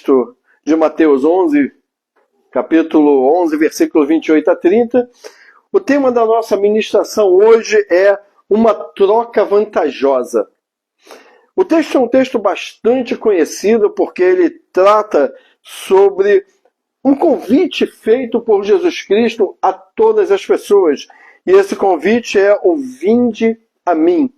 texto de Mateus 11, capítulo 11, versículo 28 a 30. O tema da nossa ministração hoje é uma troca vantajosa. O texto é um texto bastante conhecido porque ele trata sobre um convite feito por Jesus Cristo a todas as pessoas. E esse convite é o vinde a mim.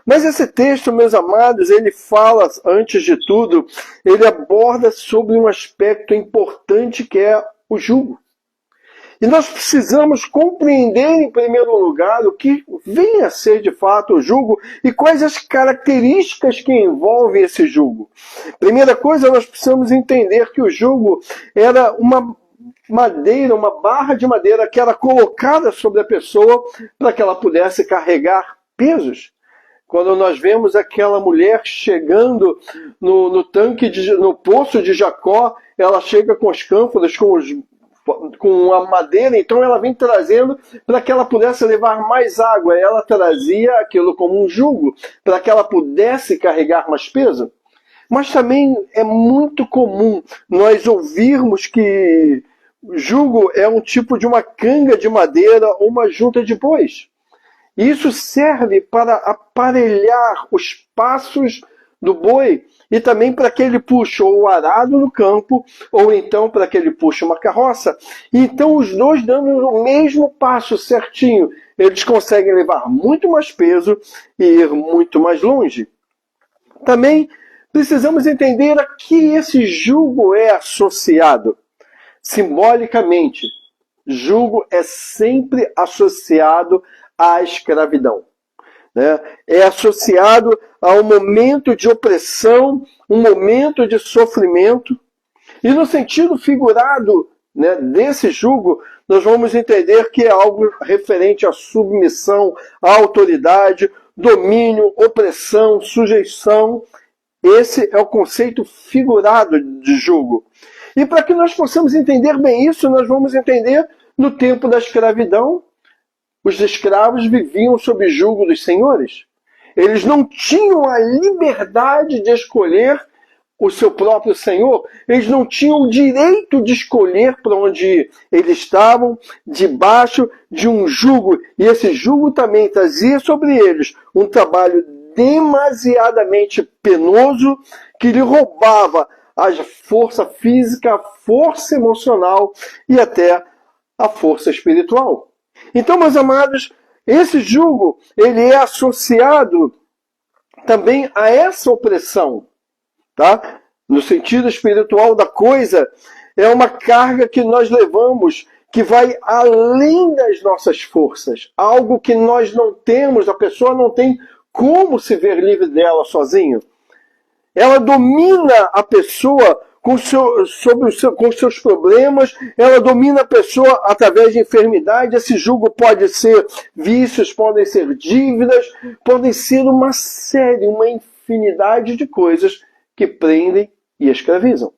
Mas esse texto, meus amados, ele fala, antes de tudo, ele aborda sobre um aspecto importante que é o jugo. E nós precisamos compreender, em primeiro lugar, o que vem a ser de fato o jugo e quais as características que envolvem esse jugo. Primeira coisa, nós precisamos entender que o jugo era uma madeira, uma barra de madeira que era colocada sobre a pessoa para que ela pudesse carregar pesos. Quando nós vemos aquela mulher chegando no poço de Jacó, ela chega com os cânforas, com a madeira, então ela vem trazendo para que ela pudesse levar mais água. Ela trazia aquilo como um jugo, para que ela pudesse carregar mais peso. Mas também é muito comum nós ouvirmos que jugo é um tipo de uma canga de madeira ou uma junta de bois. Isso serve para aparelhar os passos do boi e também para que ele puxe o arado no campo ou então para que ele puxe uma carroça. Então os dois dando o mesmo passo certinho, eles conseguem levar muito mais peso e ir muito mais longe. Também precisamos entender a que esse jugo é associado. Simbolicamente, jugo é sempre associado à escravidão. É associado a um momento de opressão, um momento de sofrimento. E no sentido figurado desse jugo, nós vamos entender que é algo referente à submissão, à autoridade, domínio, opressão, sujeição. Esse é o conceito figurado de jugo. E para que nós possamos entender bem isso, nós vamos entender no tempo da escravidão, os escravos viviam sob jugo dos senhores. Eles não tinham a liberdade de escolher o seu próprio senhor. Eles não tinham o direito de escolher para onde eles estavam, debaixo de um jugo. E esse jugo também trazia sobre eles um trabalho demasiadamente penoso que lhe roubava a força física, a força emocional e até a força espiritual. Então, meus amados, esse jugo, ele é associado também a essa opressão, tá? No sentido espiritual da coisa, é uma carga que nós levamos que vai além das nossas forças. Algo que nós não temos, a pessoa não tem como se ver livre dela sozinho. Ela domina a pessoa com seus problemas, ela domina a pessoa através de enfermidade. Esse jugo pode ser vícios, podem ser dívidas, podem ser uma infinidade de coisas que prendem e escravizam.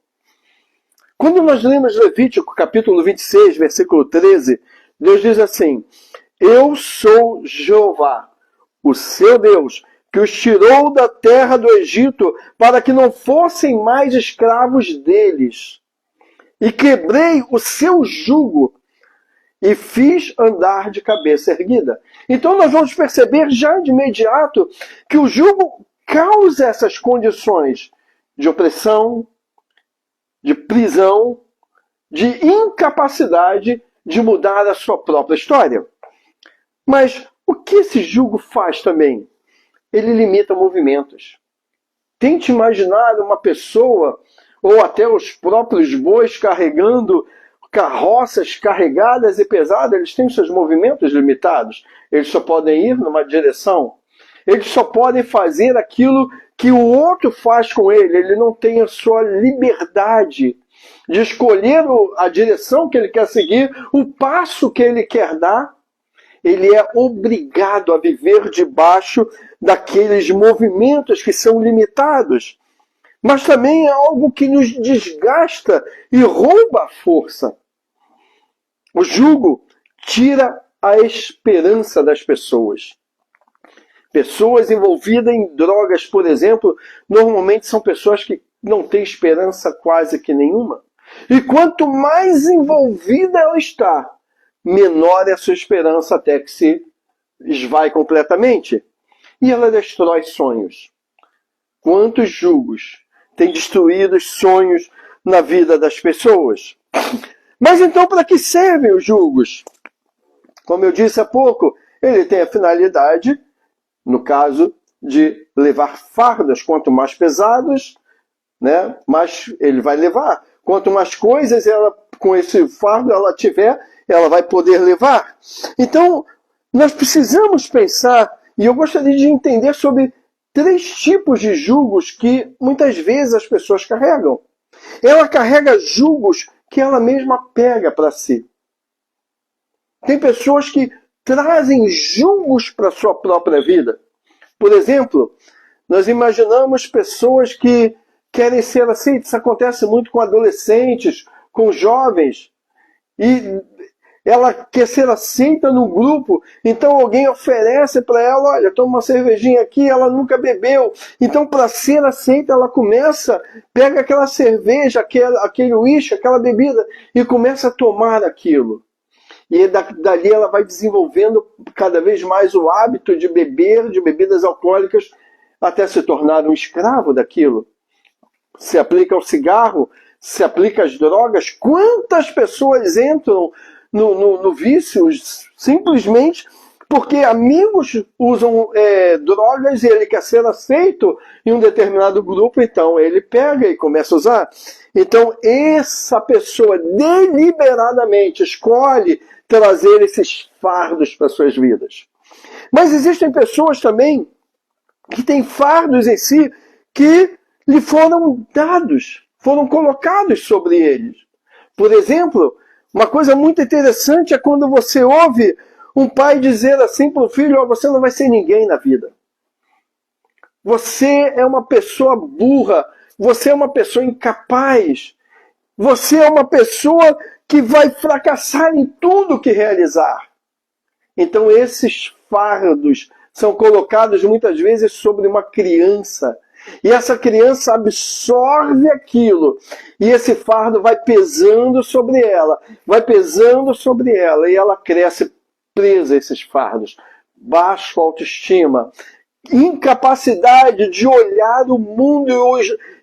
Quando nós lemos Levítico, capítulo 26, versículo 13, Deus diz assim: Eu sou Jeová, o seu Deus, que os tirou da terra do Egito para que não fossem mais escravos deles. E quebrei o seu jugo e fiz andar de cabeça erguida. Então nós vamos perceber já de imediato que o jugo causa essas condições de opressão, de prisão, de incapacidade de mudar a sua própria história. Mas o que esse jugo faz também? Ele limita movimentos. Tente imaginar uma pessoa, ou até os próprios bois carregando carroças carregadas e pesadas, eles têm seus movimentos limitados. Eles só podem ir numa direção. Eles só podem fazer aquilo que o outro faz com ele. Ele não tem a sua liberdade de escolher a direção que ele quer seguir, o passo que ele quer dar. Ele é obrigado a viver debaixo daqueles movimentos que são limitados. Mas também é algo que nos desgasta e rouba a força. O jugo tira a esperança das pessoas. Pessoas envolvidas em drogas, por exemplo, normalmente são pessoas que não tem esperança quase que nenhuma. E quanto mais envolvida ela está, menor é a sua esperança até que se esvai completamente. E ela destrói sonhos. Quantos julgos têm destruído os sonhos na vida das pessoas? Mas então, para que servem os julgos? Como eu disse há pouco, ele tem a finalidade, no caso, de levar fardos. Quanto mais pesados, né, mais ele vai levar. Quanto mais coisas ela, com esse fardo ela tiver, ela vai poder levar. Então, nós precisamos pensar, e eu gostaria de entender sobre 3 tipos de julgos que muitas vezes as pessoas carregam. Ela carrega julgos que ela mesma pega para si. Tem pessoas que trazem julgos para a sua própria vida. Por exemplo, nós imaginamos pessoas que querem ser aceitas. Isso acontece muito com adolescentes, com jovens. E ela quer ser aceita no grupo, então alguém oferece para ela, olha, toma uma cervejinha aqui, ela nunca bebeu. Então, para ser aceita, ela começa, pega aquela cerveja, aquele uísque, aquela bebida, e começa a tomar aquilo. E dali ela vai desenvolvendo cada vez mais o hábito de beber, de bebidas alcoólicas, até se tornar um escravo daquilo. Se aplica ao cigarro, se aplica às drogas. Quantas pessoas entram no vício simplesmente porque amigos usam drogas e ele quer ser aceito em um determinado grupo, então ele pega e começa a usar. Então essa pessoa deliberadamente escolhe trazer esses fardos para suas vidas. Mas existem pessoas também que têm fardos em si que lhe foram dados, foram colocados sobre eles. Por exemplo, uma coisa muito interessante é quando você ouve um pai dizer assim para o filho, oh, você não vai ser ninguém na vida. Você é uma pessoa burra, você é uma pessoa incapaz, você é uma pessoa que vai fracassar em tudo que realizar. Então esses fardos são colocados muitas vezes sobre uma criança. E essa criança absorve aquilo. E esse fardo vai pesando sobre ela. Vai pesando sobre ela. E ela cresce presa a esses fardos. Baixa autoestima. Incapacidade de olhar o mundo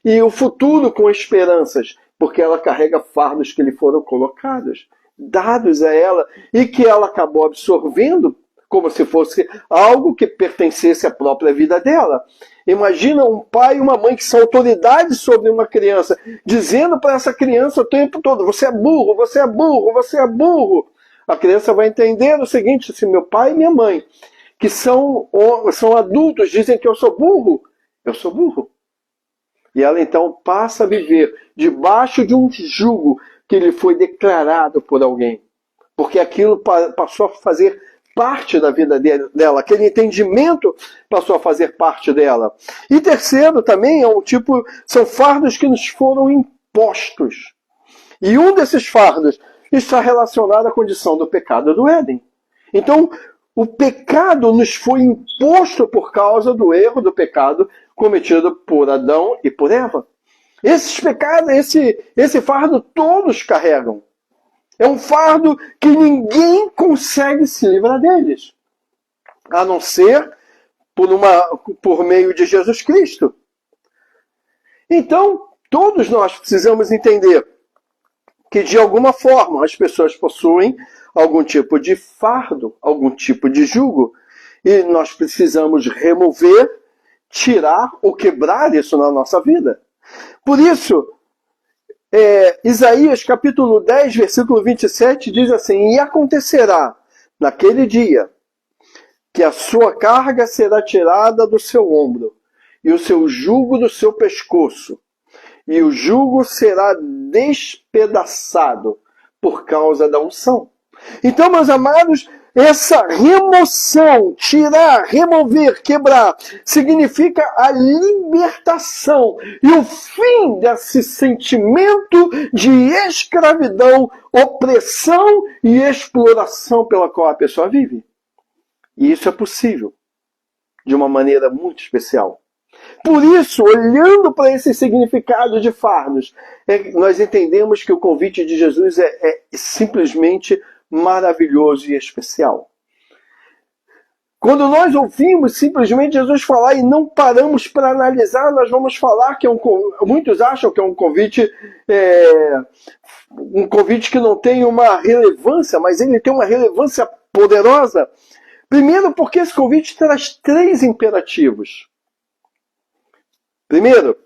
e o futuro com esperanças. Porque ela carrega fardos que lhe foram colocados, dados a ela. E que ela acabou absorvendo como se fosse algo que pertencesse à própria vida dela. Imagina um pai e uma mãe que são autoridades sobre uma criança, dizendo para essa criança o tempo todo, você é burro, você é burro, você é burro. A criança vai entender o seguinte, se meu pai e minha mãe, que são adultos, dizem que eu sou burro. E ela então passa a viver debaixo de um jugo que lhe foi declarado por alguém. Porque aquilo passou a fazer parte da vida dela, aquele entendimento passou a fazer parte dela. E terceiro também são fardos que nos foram impostos. E um desses fardos está relacionado à condição do pecado do Éden. Então, o pecado nos foi imposto por causa do erro do pecado cometido por Adão e por Eva. Esses pecados, esse fardo todos carregam. É um fardo que ninguém consegue se livrar deles, a não ser por meio de Jesus Cristo. Então, todos nós precisamos entender que, de alguma forma, as pessoas possuem algum tipo de fardo, algum tipo de jugo, e nós precisamos remover, tirar ou quebrar isso na nossa vida. Por isso, Isaías capítulo 10, versículo 27 diz assim, e acontecerá naquele dia que a sua carga será tirada do seu ombro e o seu jugo do seu pescoço, e o jugo será despedaçado por causa da unção. Então, meus amados, essa remoção, tirar, remover, quebrar, significa a libertação e o fim desse sentimento de escravidão, opressão e exploração pela qual a pessoa vive. E isso é possível de uma maneira muito especial. Por isso, olhando para esse significado de fardos, nós entendemos que o convite de Jesus é simplesmente maravilhoso e especial. Quando nós ouvimos simplesmente Jesus falar e não paramos para analisar, nós vamos falar que muitos acham que é um convite que não tem uma relevância, mas ele tem uma relevância poderosa. Primeiro, porque esse convite traz 3 imperativos. Primeiro,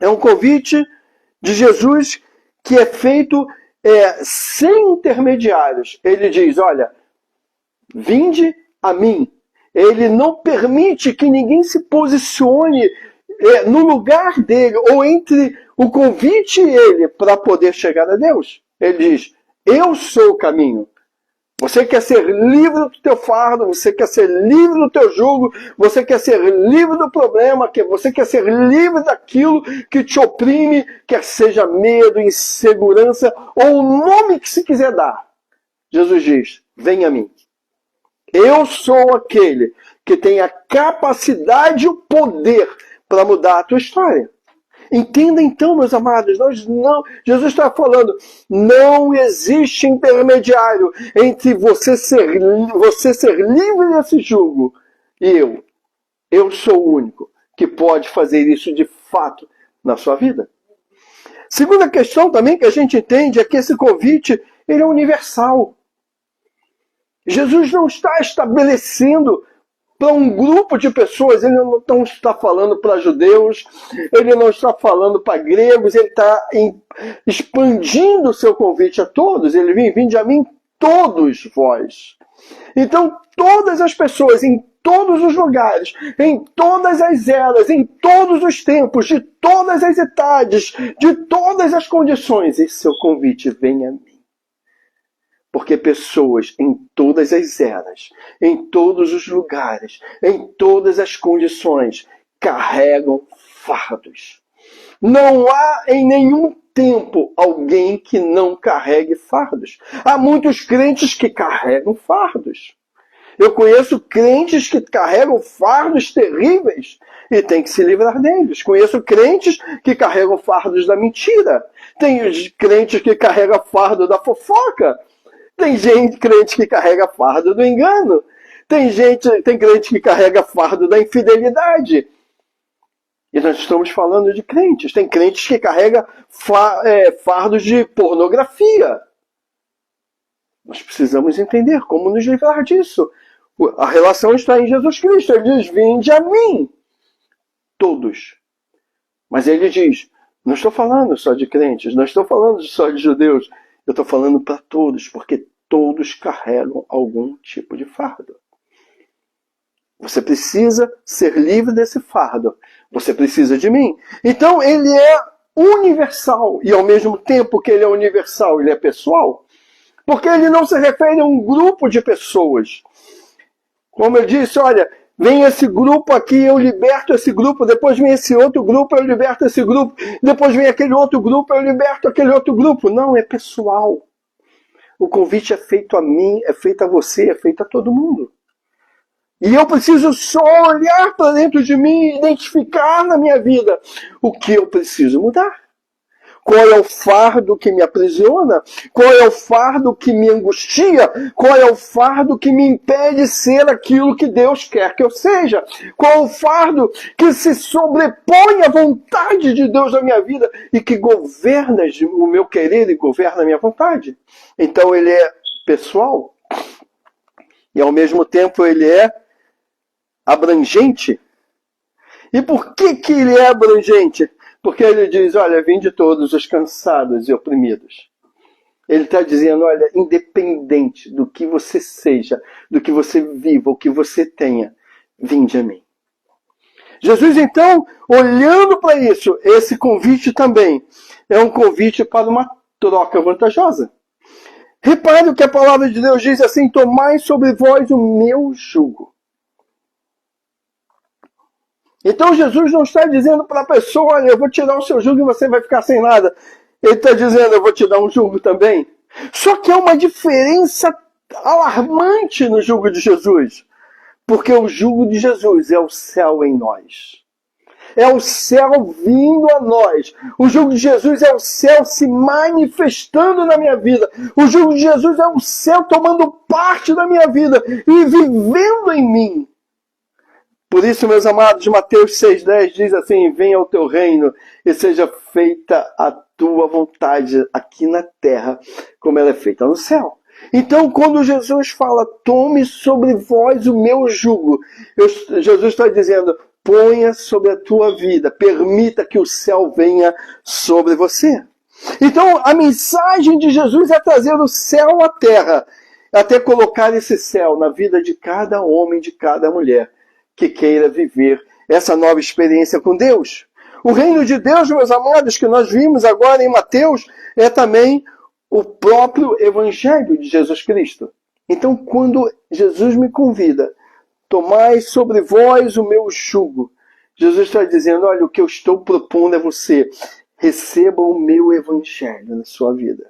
é um convite de Jesus que é feito sem intermediários. Ele diz, olha, vinde a mim. Ele não permite que ninguém se posicione no lugar dele ou entre o convite e ele para poder chegar a Deus. Ele diz, eu sou o caminho. Você quer ser livre do teu fardo, você quer ser livre do teu jugo, você quer ser livre do problema, você quer ser livre daquilo que te oprime, quer seja medo, insegurança ou o nome que se quiser dar. Jesus diz, vem a mim. Eu sou aquele que tem a capacidade e o poder para mudar a tua história. Entenda então, meus amados, Jesus está falando, não existe intermediário entre você ser livre desse jugo e eu. Eu sou o único que pode fazer isso de fato na sua vida. Segunda questão também que a gente entende é que esse convite ele é universal. Jesus não está estabelecendo para um grupo de pessoas, ele não está falando para judeus, ele não está falando para gregos, ele está expandindo o seu convite a todos. Ele vem, vinde a mim todos vós. Então, todas as pessoas, em todos os lugares, em todas as eras, em todos os tempos, de todas as idades, de todas as condições, esse seu convite vem a mim. Porque pessoas em todas as eras, em todos os lugares, em todas as condições, carregam fardos. Não há em nenhum tempo alguém que não carregue fardos. Há muitos crentes que carregam fardos. Eu conheço crentes que carregam fardos terríveis e tem que se livrar deles. Conheço crentes que carregam fardos da mentira. Tem crentes que carregam fardo da fofoca. Tem crente que carrega fardo do engano. Tem crente que carrega fardo da infidelidade. E nós estamos falando de crentes. Tem crentes que carregam fardos de pornografia. Nós precisamos entender como nos livrar disso. A relação está em Jesus Cristo. Ele diz, vinde a mim. Todos. Mas ele diz, não estou falando só de crentes, não estou falando só de judeus. Eu estou falando para todos, porque todos carregam algum tipo de fardo. Você precisa ser livre desse fardo. Você precisa de mim. Então ele é universal. E ao mesmo tempo que ele é universal, ele é pessoal. Porque ele não se refere a um grupo de pessoas. Como eu disse, olha, vem esse grupo aqui, eu liberto esse grupo, depois vem esse outro grupo, eu liberto esse grupo, depois vem aquele outro grupo, eu liberto aquele outro grupo. Não, é pessoal. O convite é feito a mim, é feito a você, é feito a todo mundo. E eu preciso só olhar para dentro de mim e identificar na minha vida o que eu preciso mudar. Qual é o fardo que me aprisiona? Qual é o fardo que me angustia? Qual é o fardo que me impede de ser aquilo que Deus quer que eu seja? Qual é o fardo que se sobrepõe à vontade de Deus na minha vida e que governa o meu querer e governa a minha vontade? Então ele é pessoal e ao mesmo tempo ele é abrangente. E por que ele é abrangente? Porque ele diz, olha, vinde todos os cansados e oprimidos. Ele está dizendo, olha, independente do que você seja, do que você viva, o que você tenha, vinde a mim. Jesus, então, olhando para isso, esse convite também é um convite para uma troca vantajosa. Repare o que a palavra de Deus diz assim, tomai sobre vós o meu jugo. Então Jesus não está dizendo para a pessoa, olha, eu vou tirar o seu jugo e você vai ficar sem nada. Ele está dizendo, eu vou te dar um jugo também. Só que há uma diferença alarmante no jugo de Jesus. Porque o jugo de Jesus é o céu em nós. é o céu vindo a nós. O jugo de Jesus é o céu se manifestando na minha vida. O jugo de Jesus é o céu tomando parte da minha vida e vivendo em mim. Por isso, meus amados, Mateus 6,10 diz assim: venha o teu reino e seja feita a tua vontade aqui na terra, como ela é feita no céu. Então, quando Jesus fala, tome sobre vós o meu jugo, Jesus está dizendo, ponha sobre a tua vida, permita que o céu venha sobre você. Então, a mensagem de Jesus é trazer o céu à terra, até colocar esse céu na vida de cada homem, de cada mulher que queira viver essa nova experiência com Deus. O reino de Deus, meus amados, que nós vimos agora em Mateus, é também o próprio Evangelho de Jesus Cristo. Então, quando Jesus me convida, tomai sobre vós o meu jugo, Jesus está dizendo, olha, o que eu estou propondo a você, receba o meu Evangelho na sua vida.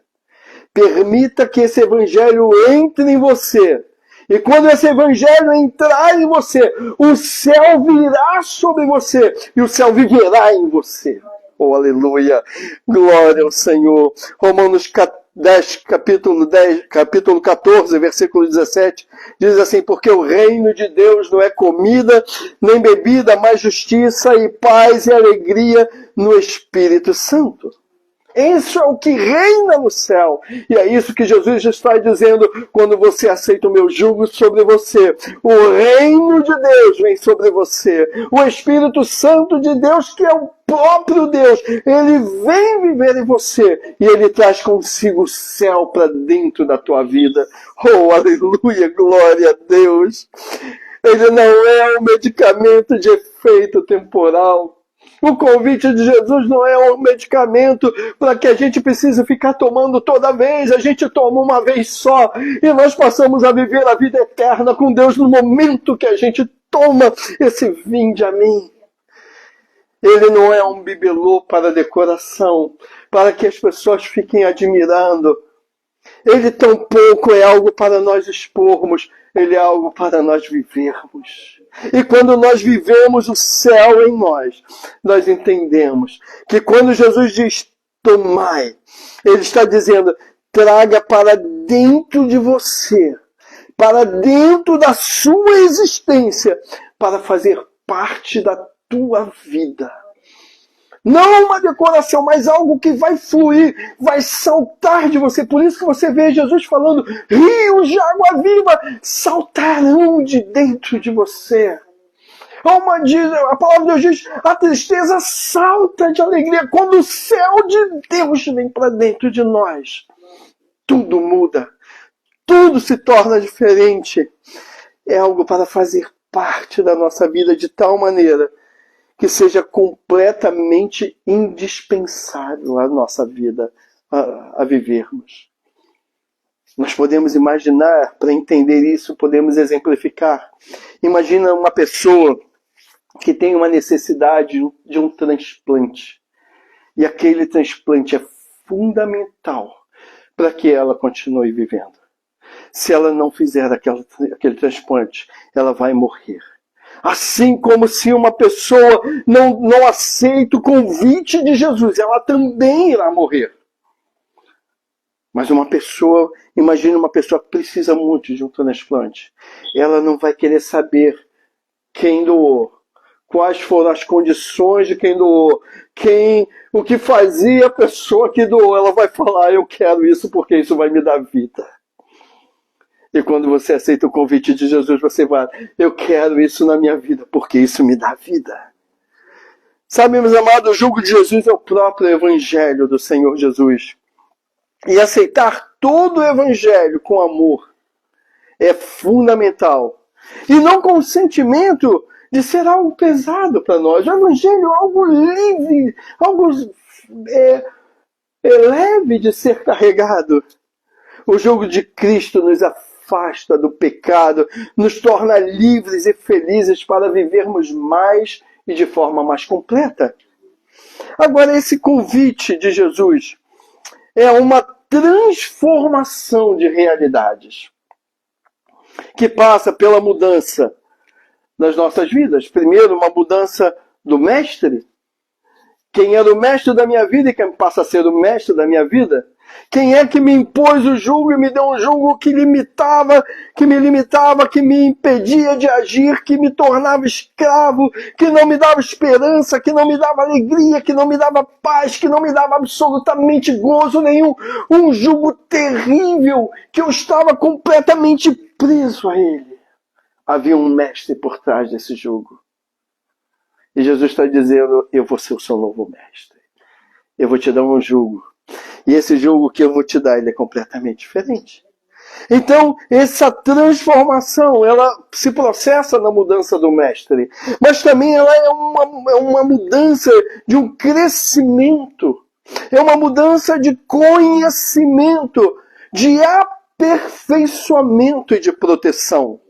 Permita que esse Evangelho entre em você. E quando esse Evangelho entrar em você, o céu virá sobre você e o céu viverá em você. Oh, aleluia! Glória ao Senhor. Romanos 10, capítulo 14, versículo 17, diz assim, porque o reino de Deus não é comida nem bebida, mas justiça e paz e alegria no Espírito Santo. Isso é o que reina no céu. E é isso que Jesus está dizendo quando você aceita o meu jugo sobre você. O reino de Deus vem sobre você. O Espírito Santo de Deus, que é o próprio Deus, ele vem viver em você. E ele traz consigo o céu para dentro da tua vida. Oh, aleluia, glória a Deus. Ele não é um medicamento de efeito temporal. O convite de Jesus não é um medicamento para que a gente precise ficar tomando toda vez. A gente toma uma vez só e nós passamos a viver a vida eterna com Deus no momento que a gente toma esse vinde a mim. Ele não é um bibelô para decoração, para que as pessoas fiquem admirando. Ele tampouco é algo para nós expormos, ele é algo para nós vivermos. E quando nós vivemos o céu em nós, nós entendemos que quando Jesus diz tomai, ele está dizendo traga para dentro de você, para dentro da sua existência, para fazer parte da tua vida. Não uma decoração, mas algo que vai fluir, vai saltar de você. Por isso que você vê Jesus falando, rios de água viva saltarão de dentro de você. A palavra de Deus diz, a tristeza salta de alegria quando o céu de Deus vem para dentro de nós. Tudo muda, tudo se torna diferente. É algo para fazer parte da nossa vida de tal maneira que seja completamente indispensável à nossa vida a vivermos. Nós podemos imaginar, para entender isso, podemos exemplificar. Imagina uma pessoa que tem uma necessidade de um transplante. E aquele transplante é fundamental para que ela continue vivendo. Se ela não fizer aquele transplante, ela vai morrer. Assim como se uma pessoa não aceita o convite de Jesus, ela também irá morrer. Mas imagine uma pessoa que precisa muito de um transplante. Ela não vai querer saber quem doou, quais foram as condições de quem doou, o que fazia a pessoa que doou. Ela vai falar, eu quero isso porque isso vai me dar vida. E quando você aceita o convite de Jesus, você vai, eu quero isso na minha vida, porque isso me dá vida. Sabe, meus amados, o jugo de Jesus é o próprio Evangelho do Senhor Jesus. E aceitar todo o Evangelho com amor é fundamental. E não com o sentimento de ser algo pesado para nós. O Evangelho é algo livre, algo leve de ser carregado. O jugo de Cristo nos afasta do pecado, nos torna livres e felizes para vivermos mais e de forma mais completa. Agora, esse convite de Jesus é uma transformação de realidades que passa pela mudança nas nossas vidas. Primeiro, uma mudança do mestre? Quem era o mestre da minha vida e quem passa a ser o mestre da minha vida? Quem é que me impôs o jugo e me deu um jugo que limitava, que me impedia de agir, que me tornava escravo, que não me dava esperança, que não me dava alegria, que não me dava paz, que não me dava absolutamente gozo nenhum. Um jugo terrível, que eu estava completamente preso a ele. Havia um mestre por trás desse jugo. E Jesus está dizendo, eu vou ser o seu novo mestre. Eu vou te dar um jugo. E esse jugo que eu vou te dar, ele é completamente diferente. Então, essa transformação, ela se processa na mudança do mestre. Mas também ela é uma mudança de um crescimento. É uma mudança de conhecimento, de aperfeiçoamento e de proteção.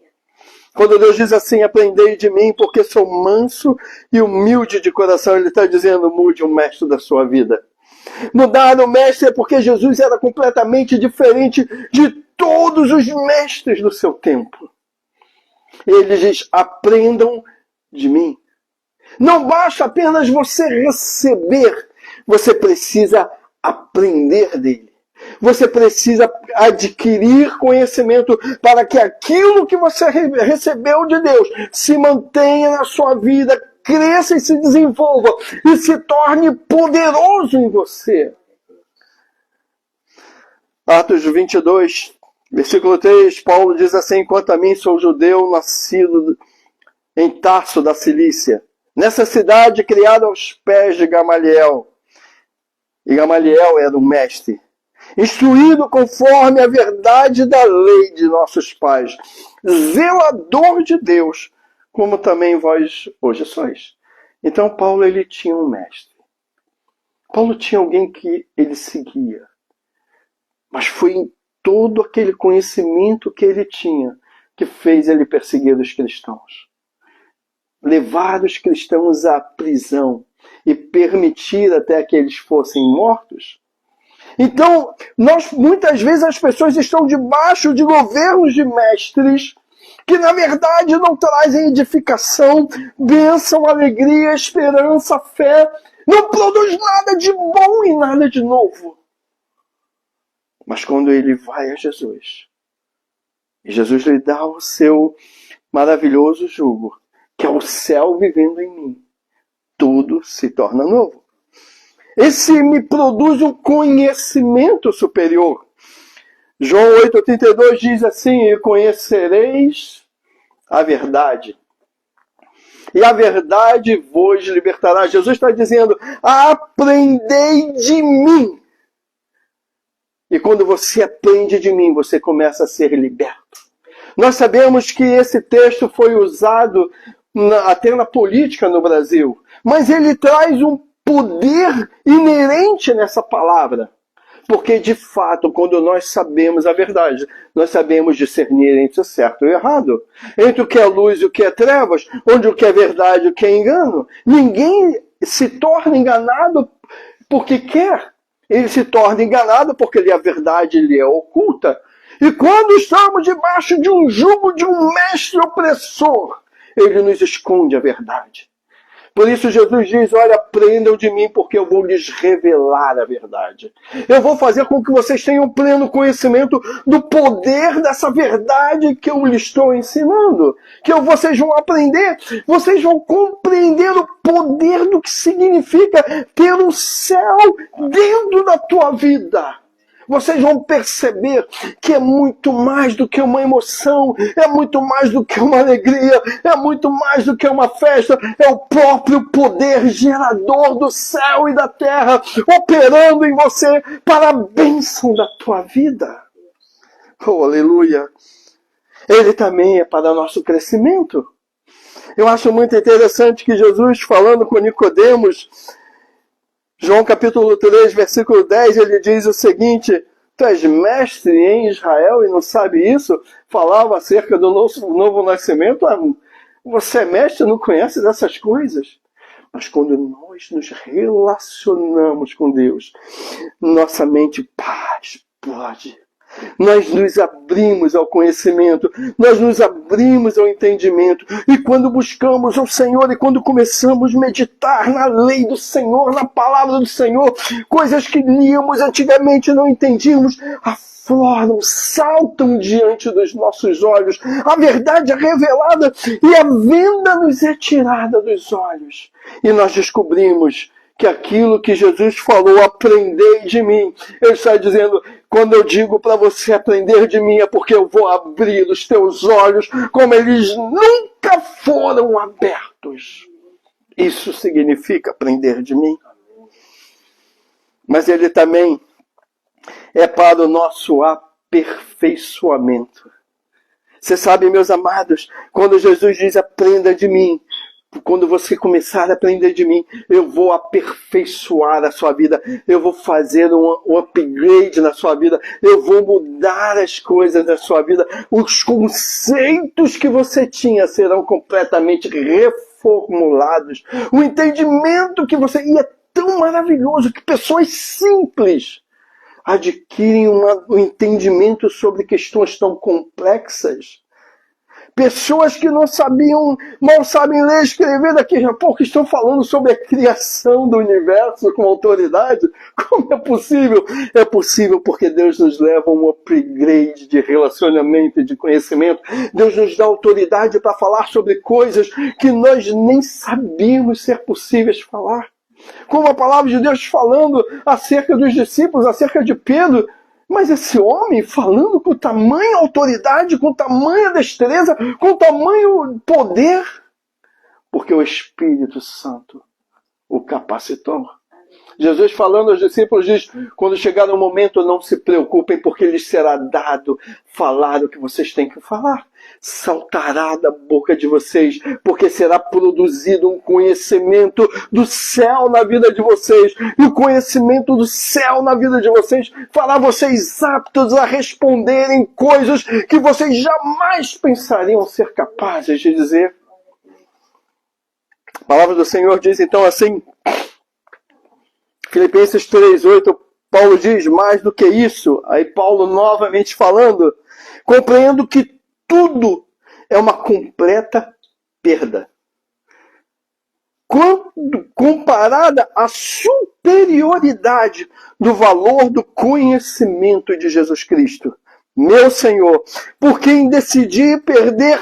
Quando Deus diz assim, aprendei de mim porque sou manso e humilde de coração, ele está dizendo, mude o mestre da sua vida. Mudar o mestre é porque Jesus era completamente diferente de todos os mestres do seu tempo. Ele diz, aprendam de mim. Não basta apenas você receber, você precisa aprender dele. Você precisa adquirir conhecimento para que aquilo que você recebeu de Deus se mantenha na sua vida, cresça e se desenvolva e se torne poderoso em você. Atos 22, versículo 3, Paulo diz assim, quanto a mim sou judeu, nascido em Tarso da Cilícia, nessa cidade criada aos pés de Gamaliel. E Gamaliel era um mestre, instruído conforme a verdade da lei de nossos pais, zelador de Deus, como também vós hoje sois. Então Paulo, ele tinha um mestre. Paulo tinha alguém que ele seguia. Mas foi em todo aquele conhecimento que ele tinha que fez ele perseguir os cristãos. Levar os cristãos à prisão e permitir até que eles fossem mortos. Então, muitas vezes as pessoas estão debaixo de governos de mestres que na verdade não trazem edificação, bênção, alegria, esperança, fé, não produz nada de bom e nada de novo. Mas quando ele vai a Jesus, e Jesus lhe dá o seu maravilhoso jugo, que é o céu vivendo em mim, tudo se torna novo. Esse me produz um conhecimento superior. João 8,32 diz assim, e conhecereis a verdade. E a verdade vos libertará. Jesus está dizendo, aprendei de mim. E quando você aprende de mim, você começa a ser liberto. Nós sabemos que esse texto foi usado até na política no Brasil. Mas ele traz um poder inerente nessa palavra. Porque, de fato, quando nós sabemos a verdade, nós sabemos discernir entre o certo e o errado. Entre o que é luz e o que é trevas, onde o que é verdade e o que é engano. Ninguém se torna enganado porque quer. Ele se torna enganado porque a verdade lhe é oculta. E quando estamos debaixo de um jugo de um mestre opressor, ele nos esconde a verdade. Por isso Jesus diz, olha, aprendam de mim porque eu vou lhes revelar a verdade. Eu vou fazer com que vocês tenham pleno conhecimento do poder dessa verdade que eu lhes estou ensinando. Que vocês vão aprender, vocês vão compreender o poder do que significa ter o céu dentro da tua vida. Vocês vão perceber que é muito mais do que uma emoção, é muito mais do que uma alegria, é muito mais do que uma festa, é o próprio poder gerador do céu e da terra, operando em você para a bênção da tua vida. Oh, aleluia! Ele também é para nosso crescimento. Eu acho muito interessante que Jesus, falando com Nicodemos, João capítulo 3, versículo 10, ele diz o seguinte, tu és mestre em Israel e não sabe isso? Falava acerca do novo nascimento. Você é mestre e não conhece dessas coisas? Mas quando nós nos relacionamos com Deus, nossa mente explode. Nós nos abrimos ao conhecimento, nós nos abrimos ao entendimento. E quando buscamos o Senhor e quando começamos a meditar na lei do Senhor, na palavra do Senhor, coisas que líamos antigamente e não entendíamos, afloram, saltam diante dos nossos olhos. A verdade é revelada e a venda nos é tirada dos olhos. E nós descobrimos que aquilo que Jesus falou, aprendei de mim, Ele está dizendo, quando eu digo para você aprender de mim, é porque eu vou abrir os teus olhos como eles nunca foram abertos. Isso significa aprender de mim. Mas Ele também é para o nosso aperfeiçoamento. Você sabe, meus amados, quando Jesus diz aprenda de mim, quando você começar a aprender de mim, eu vou aperfeiçoar a sua vida, eu vou fazer um upgrade na sua vida, eu vou mudar as coisas da sua vida, os conceitos que você tinha serão completamente reformulados, o entendimento que você... E é tão maravilhoso que pessoas simples adquirem um entendimento sobre questões tão complexas. Pessoas que não sabiam, mal sabem ler e escrever, daqui a pouco estão falando sobre a criação do universo com autoridade. Como é possível? É possível porque Deus nos leva a um upgrade de relacionamento e de conhecimento. Deus nos dá autoridade para falar sobre coisas que nós nem sabíamos ser possíveis falar. Como a palavra de Deus falando acerca dos discípulos, acerca de Pedro. Mas esse homem falando com tamanha autoridade, com tamanha destreza, com tamanho poder, porque o Espírito Santo o capacitou. Jesus falando aos discípulos diz, quando chegar o momento não se preocupem, porque lhes será dado falar o que vocês têm que falar. Saltará da boca de vocês, porque será produzido um conhecimento do céu na vida de vocês. E o conhecimento do céu na vida de vocês fará vocês aptos a responderem coisas que vocês jamais pensariam ser capazes de dizer. A palavra do Senhor diz então assim, Filipenses 3:8, Paulo diz, mais do que isso, aí Paulo novamente falando, compreendo que tudo é uma completa perda. Quando comparada à superioridade do valor do conhecimento de Jesus Cristo, meu Senhor, por quem decidi perder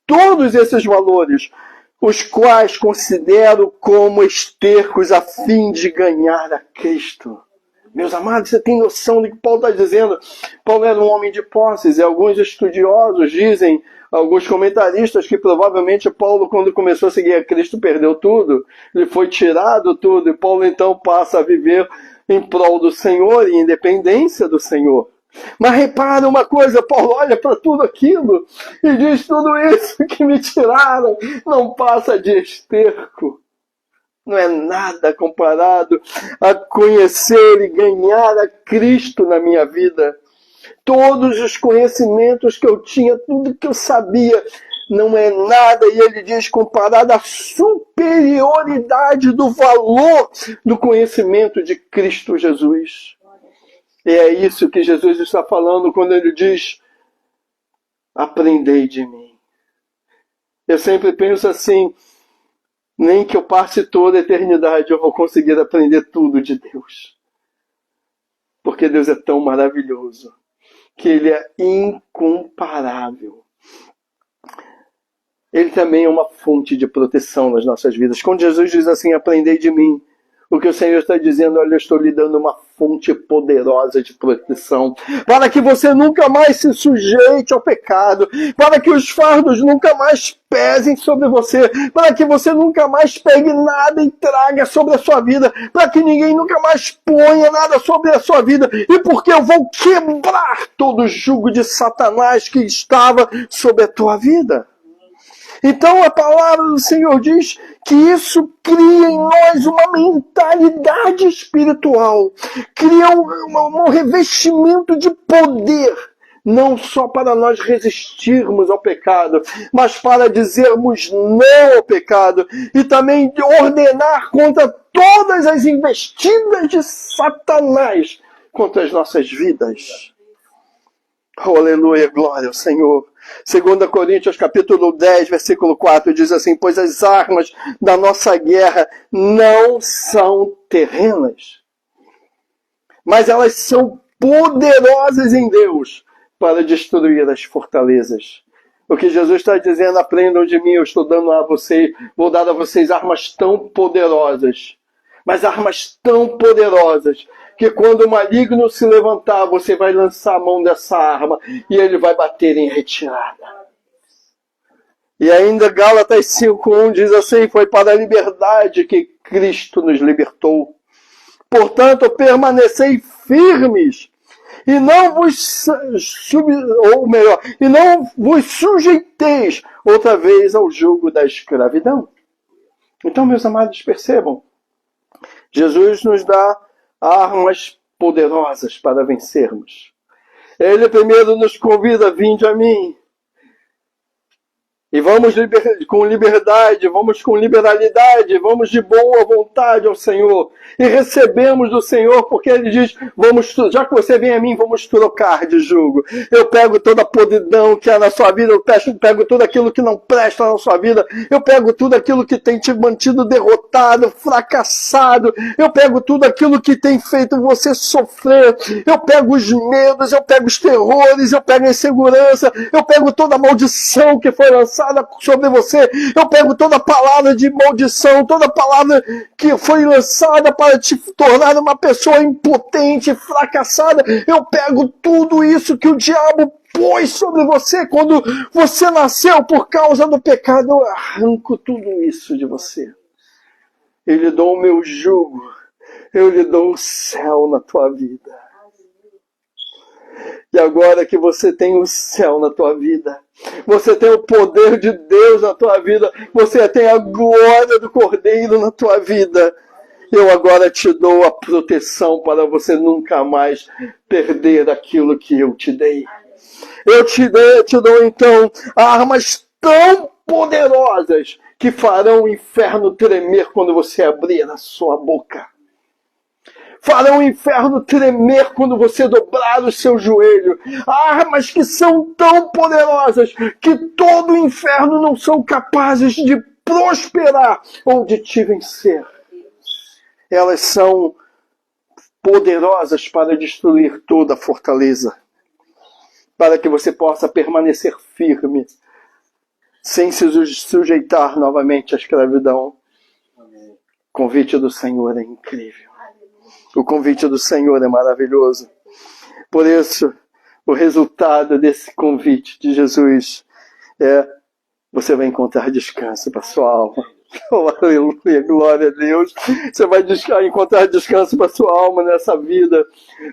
todos esses valores, os quais considero como estercos a fim de ganhar a Cristo. Meus amados, você tem noção do que Paulo está dizendo? Paulo era um homem de posses, e alguns estudiosos dizem, alguns comentaristas, que provavelmente Paulo, quando começou a seguir a Cristo, perdeu tudo. Ele foi tirado tudo, e Paulo então passa a viver em prol do Senhor e independência do Senhor. Mas repara uma coisa, Paulo olha para tudo aquilo e diz, tudo isso que me tiraram não passa de esterco. Não é nada comparado a conhecer e ganhar a Cristo na minha vida. Todos os conhecimentos que eu tinha, tudo que eu sabia, não é nada. E ele diz, comparado à superioridade do valor do conhecimento de Cristo Jesus. E é isso que Jesus está falando quando ele diz, aprendei de mim. Eu sempre penso assim, nem que eu passe toda a eternidade eu vou conseguir aprender tudo de Deus. Porque Deus é tão maravilhoso, que Ele é incomparável. Ele também é uma fonte de proteção nas nossas vidas. Quando Jesus diz assim, aprendei de mim, o que o Senhor está dizendo, olha, eu estou lhe dando uma fonte poderosa de proteção, para que você nunca mais se sujeite ao pecado, para que os fardos nunca mais pesem sobre você, para que você nunca mais pegue nada e traga sobre a sua vida, para que ninguém nunca mais ponha nada sobre a sua vida, e porque eu vou quebrar todo o jugo de Satanás que estava sobre a tua vida. Então a palavra do Senhor diz que isso cria em nós uma mentalidade espiritual, cria um revestimento de poder, não só para nós resistirmos ao pecado, mas para dizermos não ao pecado e também de ordenar contra todas as investidas de Satanás contra as nossas vidas. Oh, aleluia, glória ao Senhor. 2 Coríntios capítulo 10, versículo 4, diz assim: pois as armas da nossa guerra não são terrenas, mas elas são poderosas em Deus para destruir as fortalezas. O que Jesus está dizendo: aprendam de mim, eu estou dando a vocês, vou dar a vocês armas tão poderosas, mas armas tão poderosas, que quando o maligno se levantar, você vai lançar a mão dessa arma e ele vai bater em retirada. E ainda Gálatas 5:1 diz assim: foi para a liberdade que Cristo nos libertou. Portanto, permanecei firmes e não vos sujeiteis outra vez ao jugo da escravidão. Então, meus amados, percebam, Jesus nos dá armas poderosas para vencermos. Ele primeiro nos convida: vinde a mim. E vamos com liberdade, vamos com liberalidade, vamos de boa vontade ao Senhor. E recebemos do Senhor, porque Ele diz: já que você vem a mim, vamos trocar de jugo. Eu pego toda a podridão que há na sua vida, eu pego tudo aquilo que não presta na sua vida, eu pego tudo aquilo que tem te mantido derrotado, fracassado, eu pego tudo aquilo que tem feito você sofrer, eu pego os medos, eu pego os terrores, eu pego a insegurança, eu pego toda a maldição que foi lançada sobre você, eu pego toda a palavra de maldição, toda a palavra que foi lançada para te tornar uma pessoa impotente, fracassada, eu pego tudo isso que o diabo pôs sobre você quando você nasceu por causa do pecado, eu arranco tudo isso de você. Eu lhe dou o meu jugo, eu lhe dou o céu na tua vida. E agora que você tem o céu na tua vida, você tem o poder de Deus na tua vida, você tem a glória do Cordeiro na tua vida, eu agora te dou a proteção para você nunca mais perder aquilo que eu te dei. Eu te dou então armas tão poderosas que farão o inferno tremer quando você abrir a sua boca. Farão o inferno tremer quando você dobrar o seu joelho. Armas que são tão poderosas que todo o inferno não são capazes de prosperar ou de te vencer. Elas são poderosas para destruir toda a fortaleza, para que você possa permanecer firme, sem se sujeitar novamente à escravidão. O convite do Senhor é incrível. O convite do Senhor é maravilhoso. Por isso, o resultado desse convite de Jesus é: você vai encontrar descanso para a sua alma. Oh, aleluia, glória a Deus. Você vai encontrar descanso para a sua alma nessa vida.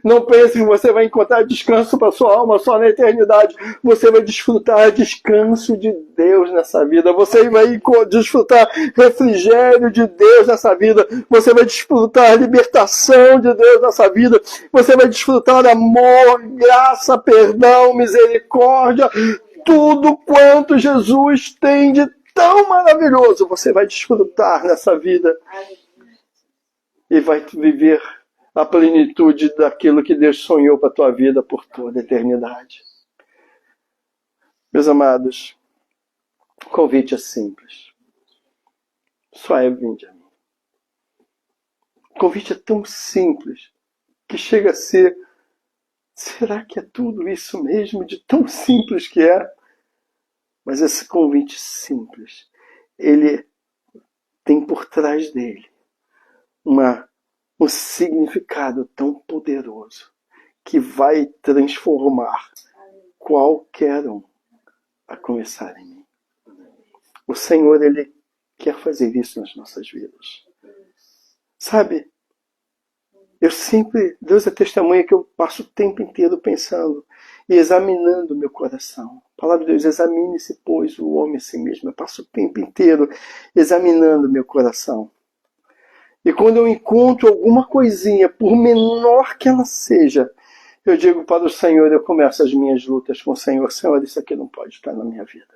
Não pense que você vai encontrar descanso para a sua alma só na eternidade. Você vai desfrutar descanso de Deus nessa vida. Você vai desfrutar refrigério de Deus nessa vida. Você vai desfrutar libertação de Deus nessa vida. Você vai desfrutar amor, graça, perdão, misericórdia. Tudo quanto Jesus tem de tão maravilhoso, você vai desfrutar nessa vida e vai viver a plenitude daquilo que Deus sonhou para a tua vida por toda a eternidade. Meus amados, o convite é simples. Só é: vinde a mim. O convite é tão simples que chega a ser: será que é tudo isso mesmo, de tão simples que é? Mas esse convite simples, ele tem por trás dele um significado tão poderoso que vai transformar qualquer um, a começar em mim. O Senhor, Ele quer fazer isso nas nossas vidas. Sabe, Deus é testemunha que eu passo o tempo inteiro pensando e examinando meu coração. A palavra de Deus: examine-se, pois, o homem a si mesmo. Eu passo o tempo inteiro examinando meu coração. E quando eu encontro alguma coisinha, por menor que ela seja, eu digo para o Senhor, eu começo as minhas lutas com o Senhor: Senhor, isso aqui não pode estar na minha vida.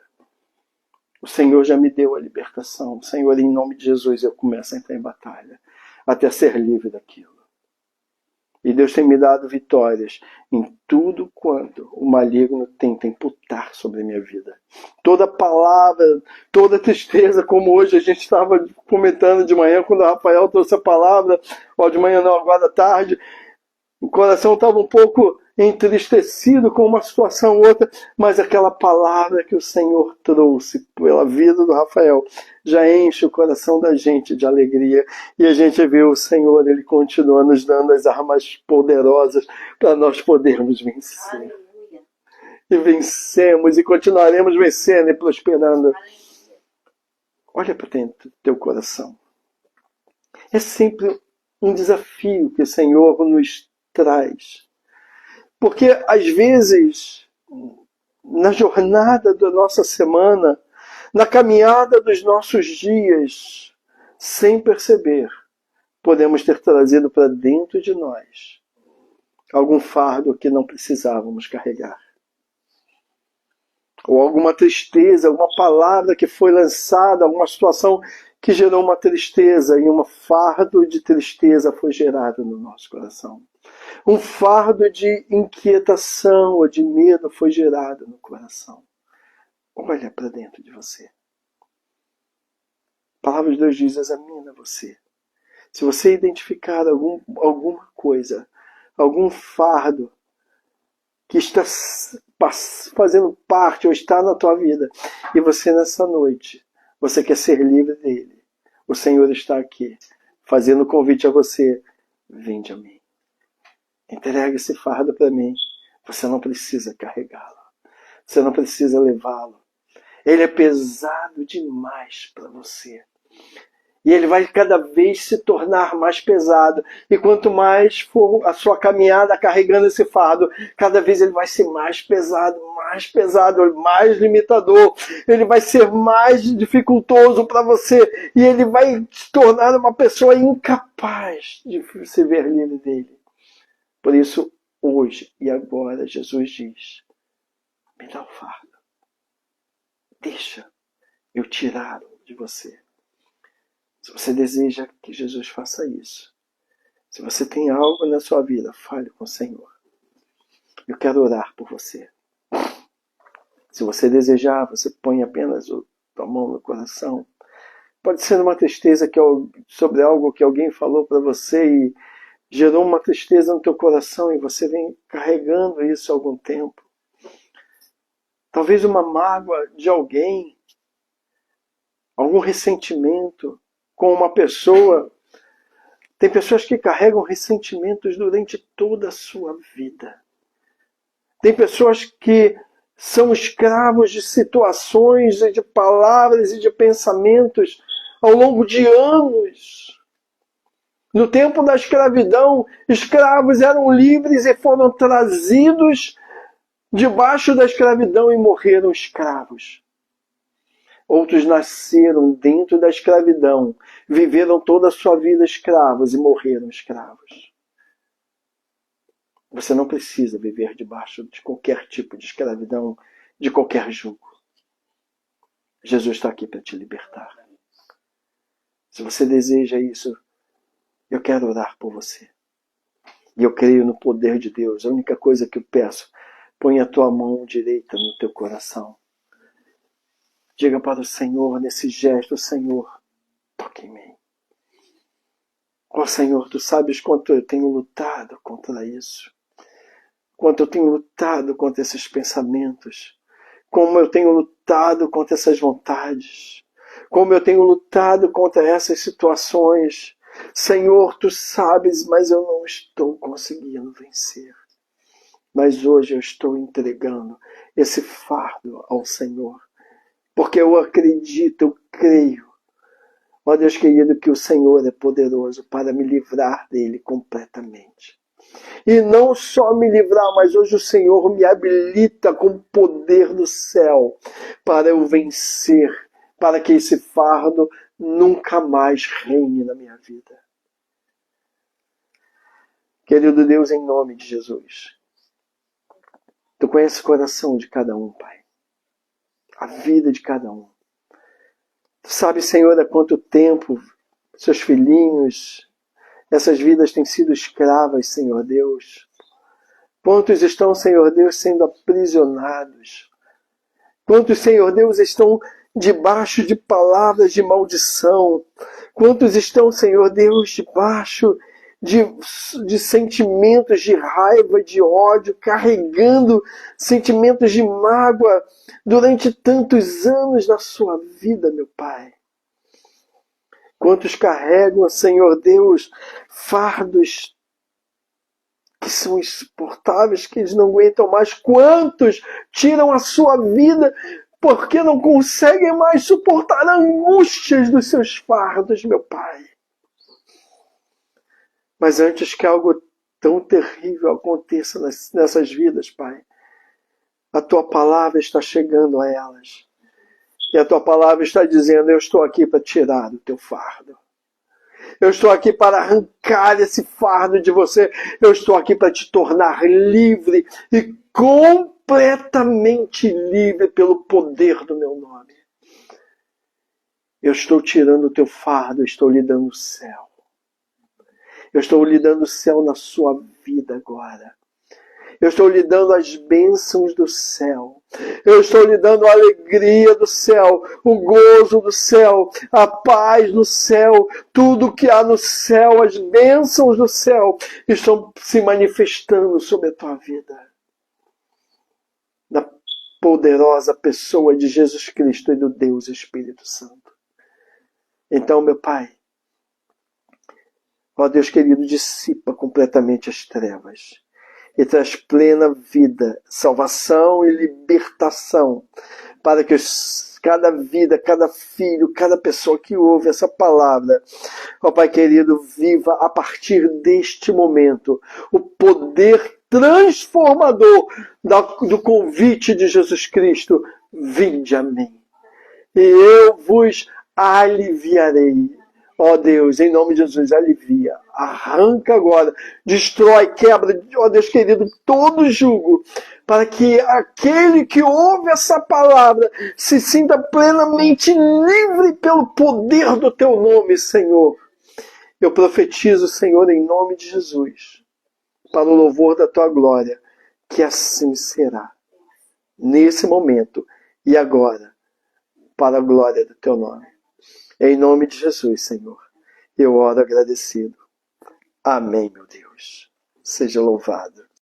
O Senhor já me deu a libertação. Senhor, em nome de Jesus, eu começo a entrar em batalha, até ser livre daquilo. E Deus tem me dado vitórias em tudo quanto o maligno tenta imputar sobre a minha vida. Toda palavra, toda tristeza, como hoje a gente estava comentando de manhã, quando o Rafael trouxe a palavra, ou de manhã não, agora à tarde, o coração estava um pouco entristecido com uma situação ou outra, mas aquela palavra que o Senhor trouxe pela vida do Rafael já enche o coração da gente de alegria. E a gente vê o Senhor, Ele continua nos dando as armas poderosas para nós podermos vencer. Aleluia. E vencemos e continuaremos vencendo e prosperando. Olha para dentro do teu coração. É sempre um desafio que o Senhor nos traz. Porque, às vezes, na jornada da nossa semana, na caminhada dos nossos dias, sem perceber, podemos ter trazido para dentro de nós algum fardo que não precisávamos carregar. Ou alguma tristeza, alguma palavra que foi lançada, alguma situação que gerou uma tristeza, e um fardo de tristeza foi gerado no nosso coração. Um fardo de inquietação ou de medo foi gerado no coração. Olha para dentro de você. A palavra de Deus diz: examina você. Se você identificar alguma coisa, algum fardo que está fazendo parte ou está na tua vida, e você nessa noite, você quer ser livre dele, o Senhor está aqui, fazendo o convite a você: vinde a mim. Entrega esse fardo para mim. Você não precisa carregá-lo. Você não precisa levá-lo. Ele é pesado demais para você. E ele vai cada vez se tornar mais pesado. E quanto mais for a sua caminhada carregando esse fardo, cada vez ele vai ser mais pesado, mais limitador. Ele vai ser mais dificultoso para você. E ele vai se tornar uma pessoa incapaz de se ver livre dele. Por isso, hoje e agora, Jesus diz: me dá o fardo. Deixa eu tirá-lo de você. Se você deseja que Jesus faça isso, se você tem algo na sua vida, fale com o Senhor. Eu quero orar por você. Se você desejar, você põe apenas a mão no coração. Pode ser uma tristeza sobre algo que alguém falou para você e gerou uma tristeza no teu coração e você vem carregando isso há algum tempo. Talvez uma mágoa de alguém, algum ressentimento com uma pessoa. Tem pessoas que carregam ressentimentos durante toda a sua vida. Tem pessoas que são escravos de situações e de palavras e de pensamentos ao longo de anos. No tempo da escravidão, escravos eram livres e foram trazidos debaixo da escravidão e morreram escravos. Outros nasceram dentro da escravidão, viveram toda a sua vida escravos e morreram escravos. Você não precisa viver debaixo de qualquer tipo de escravidão, de qualquer jugo. Jesus está aqui para te libertar. Se você deseja isso, eu quero orar por você. E eu creio no poder de Deus. A única coisa que eu peço, põe a tua mão direita no teu coração. Diga para o Senhor, nesse gesto: Senhor, toque em mim. Ó Senhor, tu sabes quanto eu tenho lutado contra isso. Quanto eu tenho lutado contra esses pensamentos. Como eu tenho lutado contra essas vontades. Como eu tenho lutado contra essas situações. Senhor, tu sabes, mas eu não estou conseguindo vencer. Mas hoje eu estou entregando esse fardo ao Senhor. Porque eu acredito, eu creio, ó Deus querido, que o Senhor é poderoso para me livrar dele completamente. E não só me livrar, mas hoje o Senhor me habilita com o poder do céu para eu vencer, para que esse fardo nunca mais reine na minha vida. Querido Deus, em nome de Jesus, tu conheces o coração de cada um, Pai. A vida de cada um. Tu sabes, Senhor, há quanto tempo seus filhinhos Essas vidas têm sido escravas, Senhor Deus. Quantos estão, Senhor Deus, sendo aprisionados? Quantos, Senhor Deus, estão debaixo de palavras de maldição? Quantos estão, Senhor Deus, debaixo de sentimentos de raiva, de ódio, carregando sentimentos de mágoa durante tantos anos na sua vida, meu Pai? Quantos carregam, Senhor Deus, fardos que são insuportáveis, que eles não aguentam mais? Quantos tiram a sua vida porque não conseguem mais suportar angústias dos seus fardos, meu Pai? Mas antes que algo tão terrível aconteça nessas vidas, Pai, a Tua palavra está chegando a elas. E a Tua palavra está dizendo: eu estou aqui para tirar o teu fardo. Eu estou aqui para arrancar esse fardo de você. Eu estou aqui para te tornar livre e completamente livre pelo poder do meu nome. Eu estou tirando o teu fardo, eu estou lhe dando o céu. Eu estou lhe dando o céu na sua vida agora. Eu estou lhe dando as bênçãos do céu. Eu estou lhe dando a alegria do céu, o gozo do céu, a paz do céu. Tudo que há no céu, as bênçãos do céu, estão se manifestando sobre a tua vida. Na poderosa pessoa de Jesus Cristo e do Deus Espírito Santo. Então, meu Pai, ó Deus querido, dissipa completamente as trevas e traz plena vida, salvação e libertação, para que cada vida, cada filho, cada pessoa que ouve essa palavra, ó Pai querido, viva a partir deste momento o poder transformador do convite de Jesus Cristo: vinde a mim, e eu vos aliviarei. Ó Deus, em nome de Jesus, alivia, arranca agora, destrói, quebra, ó Deus querido, todo jugo, para que aquele que ouve essa palavra se sinta plenamente livre pelo poder do teu nome, Senhor. Eu profetizo, Senhor, em nome de Jesus, para o louvor da tua glória, que assim será, nesse momento e agora, para a glória do teu nome. Em nome de Jesus, Senhor, eu oro agradecido. Amém, meu Deus. Seja louvado.